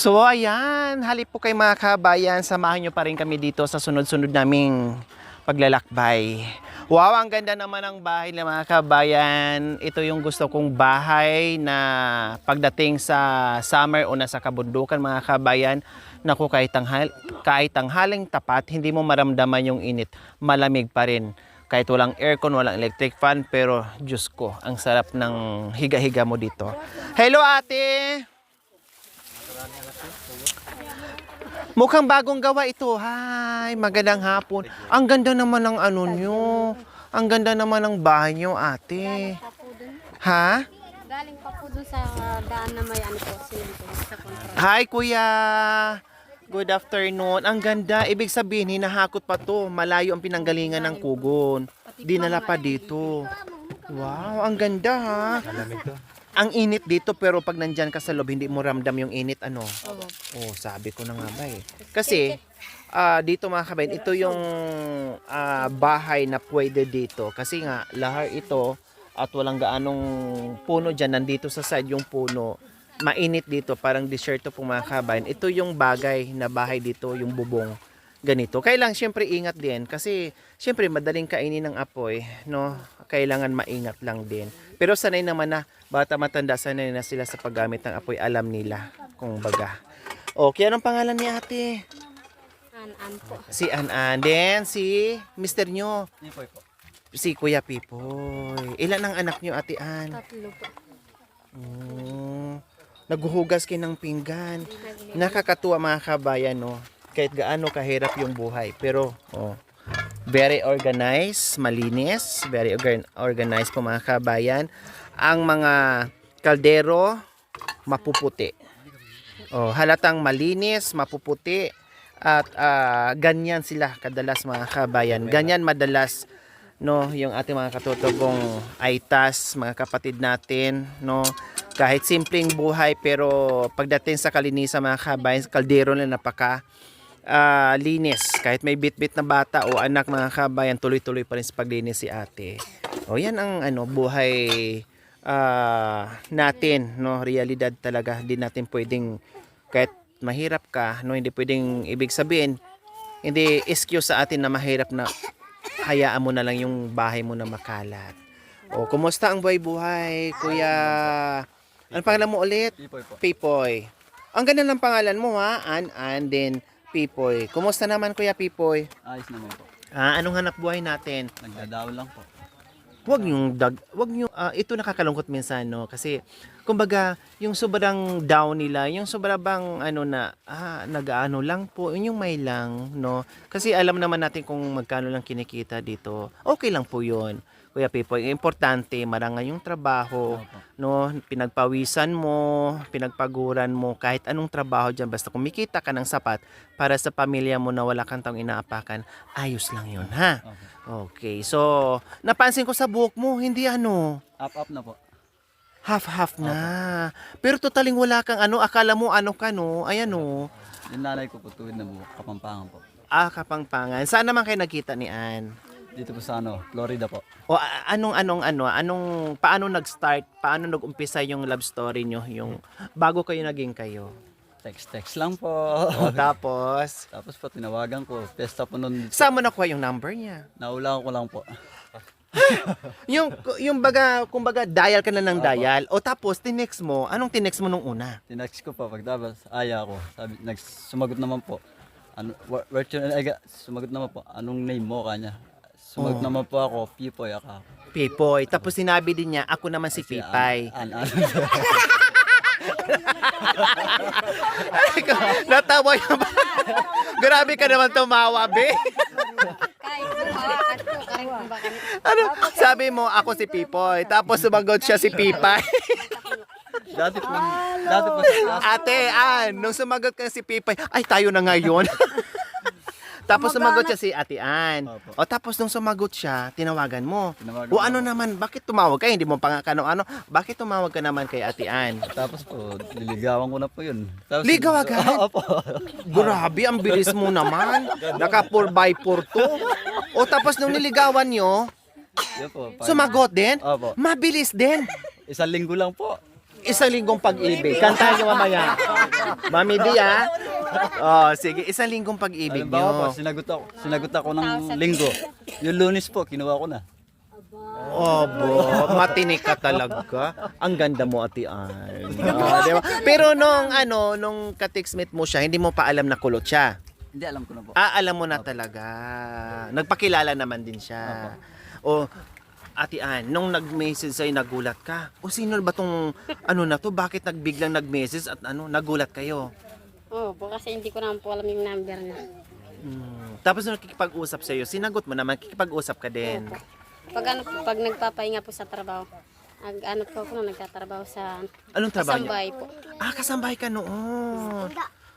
So ayan, halip po kay mga kabayan, samahan nyo pa rin kami dito sa sunod-sunod naming paglalakbay. Wow, ang ganda naman ng bahay ng mga kabayan. Ito yung gusto kong bahay na pagdating sa summer o nasa kabundukan mga kabayan, naku kahit tanghaling tapat, hindi mo maramdaman yung init, malamig pa rin. Kahit walang aircon, walang electric fan, pero Diyos ko, ang sarap ng higa-higa mo dito. Hello ate! Mukhang bagong gawa ito. Hi, magandang hapon. Ang ganda naman ng ano nyo. Ang ganda naman ng bahay nyo, ate. Ha? Galing pa po dun sa daan na may ano po, simento sa kontra. Hi, kuya. Good afternoon. Ang ganda. Ibig sabihin, hinahakot pa to. Malayo ang pinanggalingan ng kugon. Dinala pa dito. Wow, ang ganda ha. Ang init dito pero pag nandyan ka sa loob, hindi mo ramdam yung init ano. Oh, sabi ko na nga ba eh. Kasi dito mga kabayan, ito yung bahay na pwede dito. Kasi nga, lahar ito at walang gaanong puno dyan. Nandito sa side yung puno. Mainit dito, parang desierto po mga kabayan. Ito yung bagay na bahay dito, yung bubong. Ganito. Kailangan syempre ingat din kasi syempre madaling kainin ng apoy, no? Kailangan maingat lang din. Pero sanay naman na bata matanda, sanay na sila sa paggamit ng apoy, alam nila kung baga. Okay, anong pangalan ni ate? An po. Si An-An. Then si Mr. nyo? Pipoy po. Si Kuya Pipoy. Ilan ang anak nyo, ate An? 3 po. Naghuhugas kayo ng pinggan. Nakakatuwa mga kabayan, no? Kahit gaano kahirap yung buhay. Pero, very organized, malinis. Very organized po mga kabayan. Ang mga kaldero, mapuputi. Halatang malinis, mapuputi. At ganyan sila kadalas mga kabayan. Ganyan madalas, no, yung ating mga katutubong aitas, mga kapatid natin, no. Kahit simpleng buhay pero pagdating sa kalinisan mga kabayan, kaldero na napaka linis. Kahit may bit-bit na bata o anak mga kabayan, tuloy-tuloy pa rin sa paglinis si ate. Yan ang buhay natin, no, realidad talaga. Hindi natin pwedeng, kahit mahirap ka, no, hindi pwedeng ibig sabihin, hindi excuse sa atin na mahirap na hayaan mo na lang yung bahay mo na makalat. Kumusta ang buhay-buhay, kuya? Ano pangalan mo ulit? Pipoy po. Pipoy. Ang ganda ng pangalan mo ha, An-An, din Pipoy. Kumusta naman kuya Pipoy? Ayos naman po. Anong hanap buhay natin? Nagdadaon lang po. Wag nyo, ito nakakalungkot minsan, no? Kasi, kumbaga, yung sobrang down nila, yung sobrang bang, nag-ano lang po, yung may lang, no? Kasi alam naman natin kung magkano lang kinikita dito. Okay lang po yun. Kuya Pipoy, importante, marangal yung trabaho, no? Pinagpawisan mo, pinagpaguran mo, kahit anong trabaho dyan, basta kumikita ka ng sapat para sa pamilya mo na wala kang taong inaapakan, ayos lang yun, ha? Okay, so, napansin ko sa buhok mo, hindi Up na po. half-half na. Pero totaling wala kang akala mo ka, no? Ayan, no? Yung nanay ko po tuwid na buhok, Kapampangan po. Kapangpangan. Saan naman kayo nagkita ni Ann? Dito po sa Florida po. Paano nag-start? Paano nag-umpisa yung love story nyo? Yung bago kayo naging kayo? Text lang po. Tapos, Tapos po tinawagan ko. Pesta po nun. saan mo nakuha yung number niya? Naulang ko lang po. yung kumbaga, dial ka na ng dial. Tapos, tinext mo. Anong tinext mo nung una? Tinext ko po pagtapos aya ko. Sabi, sumagot naman po. Sumagot naman po. Anong name mo kanya? Sumagot naman po ako, Pipoy ako. Pipoy. Tapos sinabi din niya, ako naman si Pipay. Natawa yung Grabe ka naman tumawa, be. Sabi mo, ako si Pipoy. Tapos sumagot siya si Pipay. Dati po. Ate, nung sumagot ka si Pipay, ay tayo na ngayon. Tapos sumagot siya si Ate Ann. Tapos nung sumagot siya, tinawagan mo. Ano naman, bakit tumawag ka? Hindi mo pa ano. Bakit tumawag ka naman kay Ate Ann? Tapos po, niligawan ko na po yun. Tapos, Ligaw agad? Opo. Grabe, ang bilis mo naman. Naka 4x4 to. Tapos nung niligawan nyo, Yun po, sumagot din? Opo. Mabilis din. 1 linggo lang po. Isang linggong pag-ibig. Kantahan nyo mamaya. Mami D, ah. Oh, sige. Isang linggong pag-ibig Halimbawa po, nyo. sinagot ako ng linggo. Yung Lunes po, kinuha ko na. Obo, matinik ka talaga. Ang ganda mo, Ate Ann. Diba? Pero nung ka-textmate mo siya, hindi mo pa alam na kulot siya. Hindi, alam ko na po. Alam mo na talaga. Nagpakilala naman din siya. O, Ate Ann, nung nag-message sa'yo, nagulat ka. O, sino ba tong na to? Bakit biglang nag-message at nagulat kayo? Oo po, kasi hindi ko naman po alam yung number niya. Tapos nung nakikipag-usap sa'yo, sinagot mo naman, kikipag-usap ka din. Pag nagpapahinga po sa trabaho, nagtatrabaho sa Anong trabaho niya? kasambahay po. Kasambahay ka noon.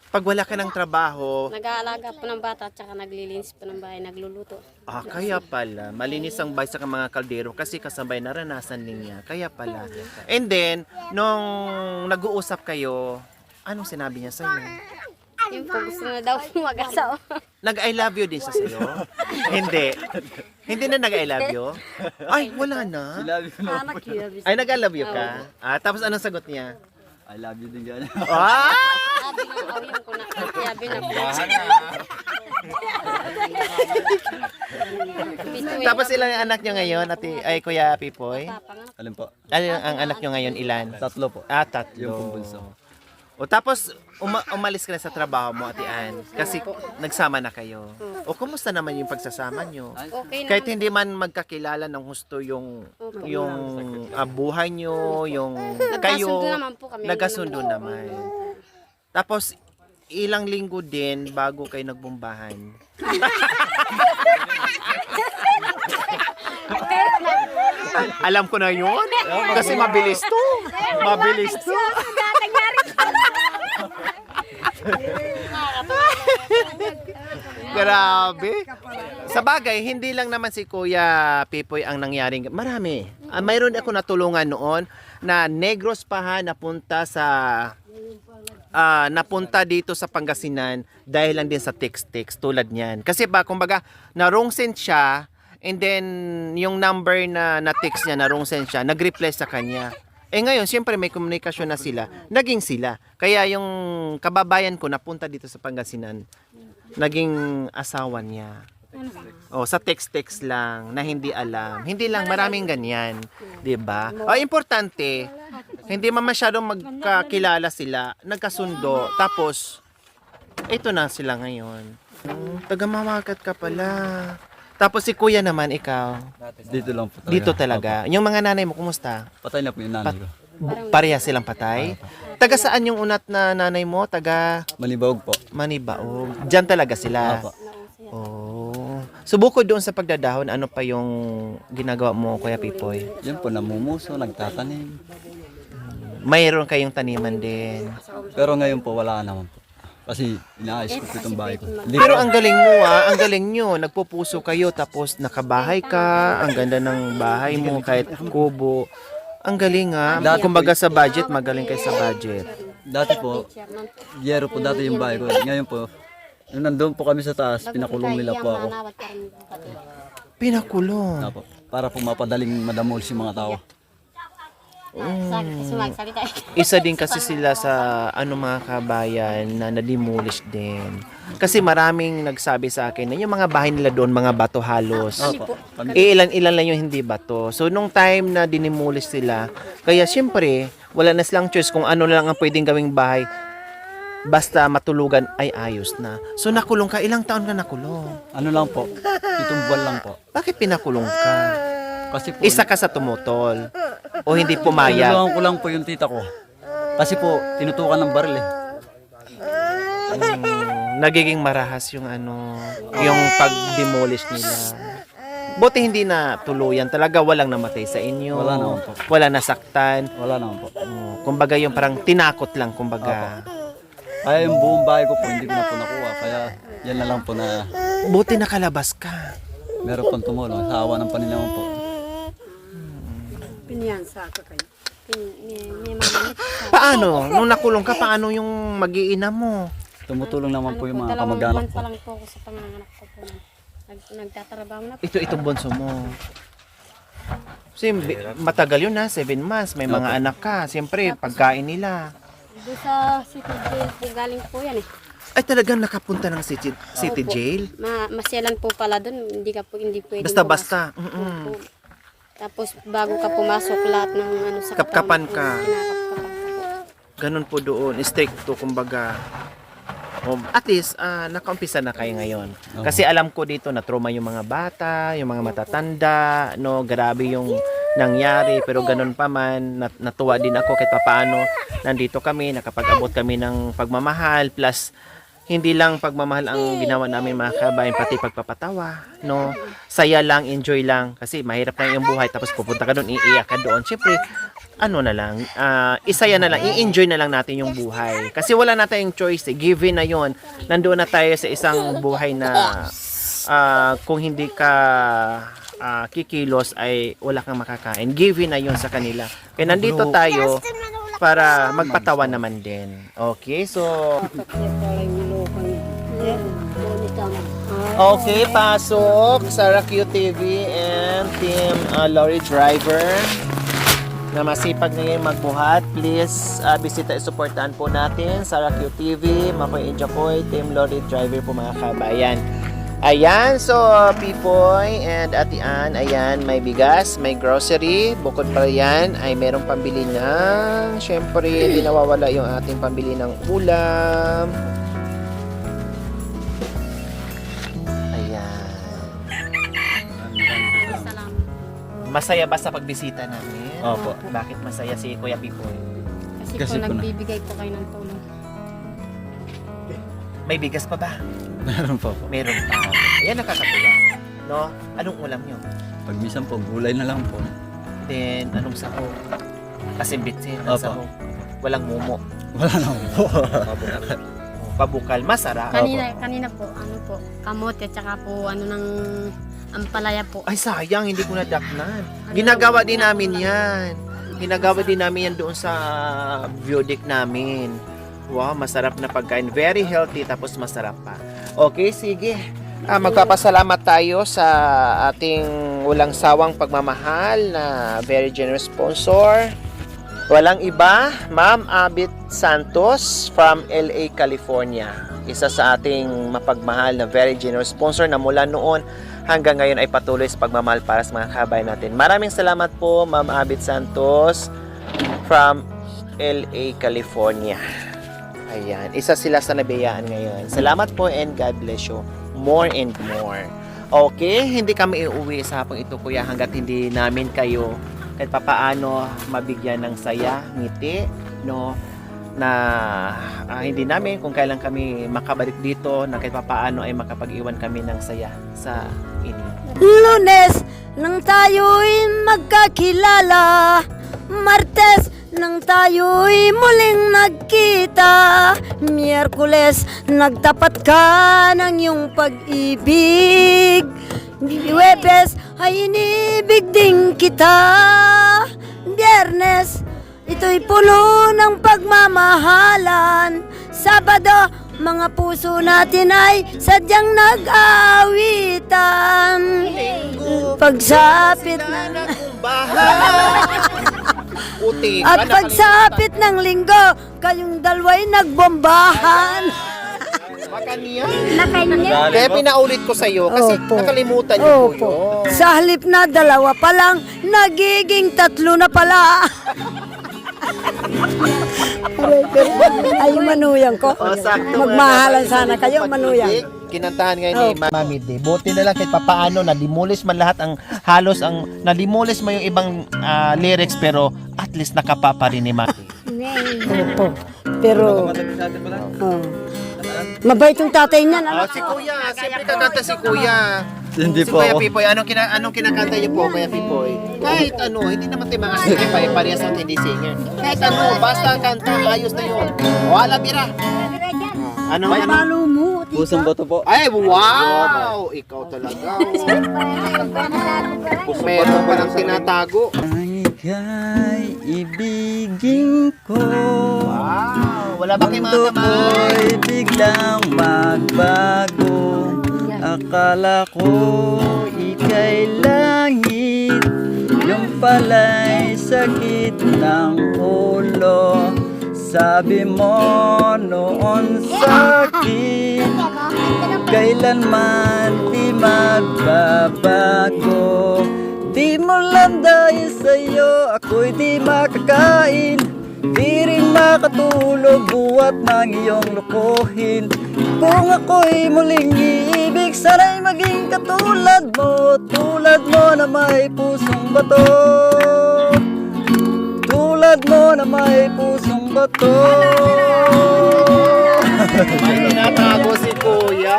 Pag wala ka ng trabaho, Nag-aalaga po ng bata at saka naglilinis po ng bahay, nagluluto. kaya pala. Malinis ang bahay sa mga kaldero kasi kasabay naranasan niya. Kaya pala. And then, nung nag-uusap kayo, anong sinabi niya sa'yo? Yung po gusto na daw po mag-asawa. Nag-I love you din siya sa'yo? Hindi. Hindi na nag-I love you? Ay, wala na. Sinabi ko na po. Ay, nag-I love you ka? Tapos anong sagot niya? I love you din ganyan. Ah! Sabi nga awin ko na, sabi na po. Tapos ilang anak niyo ngayon, Kuya Pipoy? Alin po? Ano ang anak niyo ngayon, ilan? 3 po. 3. Yung pong bunso. O tapos, umalis ka na sa trabaho mo, Ate Ann, kasi nagsama na kayo. O kumusta naman yung pagsasama niyo? Okay na. Kahit hindi man magkakilala ng husto yung buhay nyo, yung kayo, Nagkasundo naman po kami. nagkasundo naman. Tapos, ilang linggo din bago kayo nagbumbahan. Alam ko na yun. Kasi mabilis to. Mabilis to. Grabe. Sa bagay, hindi lang naman si Kuya Pipoy ang nangyaring. Marami. Mayroon ako natulungan noon na Negros pa napunta dito sa Pangasinan dahil lang din sa text tulad niyan. Kasi kumbaga, na-wrong send siya and then yung number na text niya, na-wrong send siya, nag-reply sa kanya. Ngayon, siyempre may komunikasyon na sila, naging sila. Kaya yung kababayan ko napunta dito sa Pangasinan, naging asawa niya. Sa text lang na hindi alam. Hindi lang, maraming ganyan, 'di ba? Importante, hindi man masyadong magkakilala sila, nagkasundo, tapos ito na sila ngayon. Taga-Mamagat ka pala. Tapos si Kuya naman, ikaw, Dito lang po talaga. dito talaga. Yung mga nanay mo, kumusta? Patay na po yung nanay ko. Pareha silang patay? Taga saan yung unat na nanay mo? Taga Malibawag po. Manibaog. Diyan talaga sila. Apo. Oh. So bukod doon sa pagdadahon, ano pa yung ginagawa mo, Kuya Pipoy? Yan po, namumuso, nagtatanim. Mayroon kayong taniman din. Pero ngayon po, wala naman po. Kasi inaayos ko po itong bahay ko. Hindi Pero po- ang galing mo ang galing nyo. Nagpupuso kayo tapos nakabahay ka. Ang ganda ng bahay mo kahit kubo. Ang galing Kumbaga sa budget, magaling kayo sa budget. Dati po, yero po dati yung bahay ko. Ngayon po, nung nandun po kami sa taas, pinakulong nila po ako. Pinakulong. Apo, para po mapadaling madamol si mga tao. Sumagsalita. Isa din kasi sila sa mga kabayan na nademolish din. Kasi maraming nagsabi sa akin na yung mga bahay nila doon, mga bato halos. Apo, Ilan lang yung hindi bato. So nung time na dinemolish sila, kaya syempre, wala na silang choice kung ano lang ang pwedeng gawing bahay. Basta matulugan ay ayos na. So nakulong ka, ilang taon ka nakulong? ano lang po, 7 buwan lang po. Bakit pinakulong ka? Kasi po, Isa ka sa tumutol o hindi pumayag? tinulungan ko lang po yung tita ko. Kasi po, tinutukan ng baril eh. Nagiging marahas yung yung pag-demolish nila. Buti hindi na tuluyan. Talaga walang namatay sa inyo. Wala naman po. Wala nasaktan. Wala naman po. Kumbaga yung parang tinakot lang, kumbaga. Kaya yung buong bahay ko po, hindi ko na po nakuha. Kaya yan na lang po na Buti nakalabas ka. meron pang tumulong. Sa awa ng Panginoon po. Paano? Nung nakulong ka, paano yung mag-iina mo? Tumutulong naman po yung mga Dalawang kamag-anak buwan po. pa lang po ako sa panganganak ko po. Nagtatrabaho na po. Itong bunso mo. Kasi matagal yun ha, 7 months. May mga Opo. anak ka. Siyempre, pagkain nila. Doon sa city jail po galing po yan eh. Ay, talagang nakapunta ng city Opo. jail? Masyalan po pala doon, hindi pwede Basta-basta. Opo. Tapos bago ka pumasok lahat ng ano sa Kapkapan katawan, ka. kinakapkapan ka po. Ganun po doon. Stricto, kumbaga. At least, nakaumpisa na kayo ngayon. Kasi alam ko dito na trauma yung mga bata, yung mga matatanda, no, grabe yung nangyari. Pero ganun pa man, natuwa din ako kahit paano. Nandito kami, nakapag-abot kami ng pagmamahal, plus hindi lang pagmamahal ang ginawa namin mga kabayan, pati pagpapatawa, no? Saya lang, enjoy lang. Kasi mahirap na yung buhay, tapos pupunta ka doon, iiyak ka doon. Siyempre, ano na lang, isaya na lang, i-enjoy na lang natin yung buhay. Kasi wala na tayong choice, given na yon. Nandoon na tayo sa isang buhay na kung hindi ka kikilos ay wala kang makakain. Given na yon sa kanila. Kaya nandito tayo para magpatawa naman din. Okay, so okay, pasok Sarah QTV and Team Lorry Driver na masipag ngayon magbuhat. Please, bisita suportahan po natin Sarah QTV, Makoy Injakoy, Team Lorry Driver po mga kabayan. Ayan, so Pipoy and Ate Ann, ayan, may bigas, may grocery. Bukod pa yan ay merong pambili ng, syempre, hindi nawawala yung ating pambili ng ulam. Ayan. Salamat. Masaya ba sa pagbisita namin? Opo. Bakit masaya si Kuya Pipoy? Kasi Kasi po po na. nagbibigay po kayo ng tulong. May bigas pa ba? Meron po po. Meron pa. Ayan, nakakatuwa. No? Anong ulam nyo? Pag minsan po, gulay na lang po. Then, anong sahog? Kasi bitsin ang Opo. sahog. Walang mumo. Wala na po. Pabukal. Masarap. Kanina po, ano po, kamote at saka po ano ng ampalaya po. Ay, sayang. Hindi ko nadaknan. Ginagawa din namin yan. Ginagawa din namin yan doon sa view deck namin. Wow, masarap na pagkain. Very healthy, tapos masarap pa. Okay, sige. Magpapasalamat tayo sa ating walang sawang pagmamahal na very generous sponsor. Walang iba, Ma'am Abit Santos from LA, California. Isa sa ating mapagmahal na very generous sponsor na mula noon hanggang ngayon ay patuloy sa pagmamahal para sa mga kabayan natin. Maraming salamat po, Ma'am Abit Santos from LA, California. Ayan, isa sila sa nabiyaan ngayon. Salamat po and God bless you more and more. Okay, hindi kami iuwi sa hapong ito, kuya, hanggat hindi namin kayo kahit papaano mabigyan ng saya, ngiti, no, na hindi namin kung kailan kami makabalik dito, na kahit papaano ay makapag-iwan kami ng saya sa inyo. Lunes nang tayo'y magkakilala, Martes nang tayo'y muling nagkita, Miyerkules nagtapat ka ng iyong pag-ibig, Huwebes ay inibig din kita, Biyernes ito'y puno ng pagmamahalan, Sabado mga puso natin ay sadyang nag-awitan, pagsapit na Uti, at pagsapit ng linggo, kayong dalawa'y nagbombahan. Kaya pinaulit ko sa iyo kasi Opo. nakalimutan niyo po Opo. yun. Sa halip na dalawa pa lang, nagiging 3 na pala. Ay, manuyang ko. Sakto, Magmahalan mga sana kapatid. kayo, manuyang. Kinantahan ngayon ni Mami D. Buti na lang kahit papaano nalimulis man lahat ang halos ang nalimulis mo yung ibang lyrics, pero at least nakapa pa rin ni Mami. Opo. Pero, oh. Mabait yung tatay niyan. Ano? Si Kuya, siyempre kakanta si Kuya. Hindi Si po Kuya ako. Pipoy, anong kinakanta niyo po, Kuya Pipoy? Kahit ano, hindi naman tayo mga singer, parehas ang hindi singer. Kahit ano, basta kanta, ayos na yun. Wala bira. Ano? Palo mo. Pusong bato po. Ay, wow! Ikaw talaga. Meron pa lang tinatago. Ang ika'y ibigin ko. Wow! Wala ba kayong mga Mundo kamay? ko'y biglang magbago. Akala ko ika'y langit, yung pala'y sakit ng ulo. Sabi mo noon sa'kin, kailanman di magbabago. Di mo lang dahil sa'yo ako'y di makakain, di rin makatulog buhat ng iyong lukuhin. Kung ako'y muling iibig, sana'y maging katulad mo, tulad mo na may pusong bato, tulad mo na may pusong bato. May tinatago si Kuya.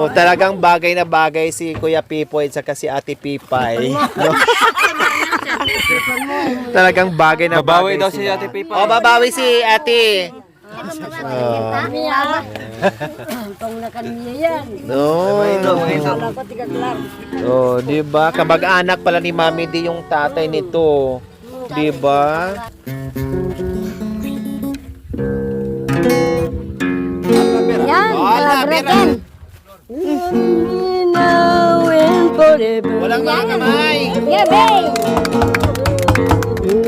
Oh, talagang bagay na bagay si Kuya Pipoy at saka si Ate Pipay. No? Talagang bagay na bagay. Babawi daw si Ate Pipa. Oh, babawi si Ate. Kung nakaniya yan. No. Wala ko tiga klar. Oh, 'di ba? Kamag-anak pala ni Mami di yung tatay nito. 'Di ba? Yan, kalabreken. Now and forever. Walang mga kamay. Yeah, babe.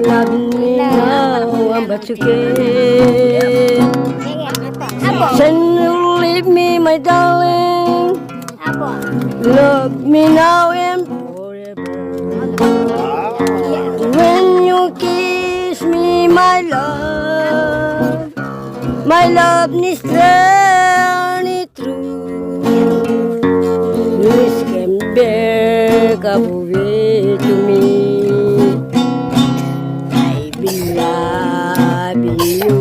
Love me now, but you can. Can you leave me, my darling? Love me now and forever. When you kiss me, my love needs journey through. Please come back away to me. I be loving you.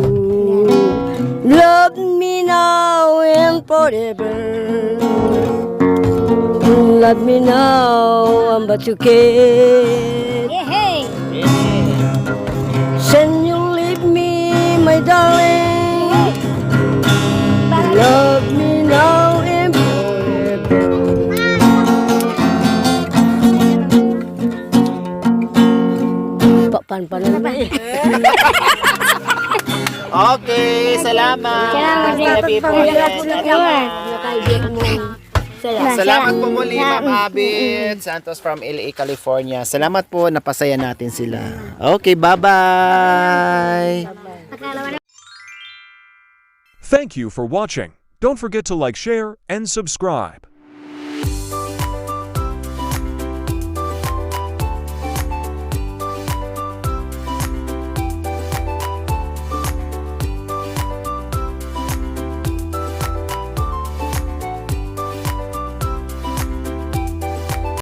Love me now and forever. Love me now, but you can't. Hey, Can you leave me, my darling? Love me now and forever. Pan na eh. Okay, salamat. Kuya Pipoy. Salamat po muli, Ma'am Abit Santos from LA, California. Salamat po, napasaya natin sila. Okay, bye-bye. Thank you for watching. Don't forget to like, share, and subscribe.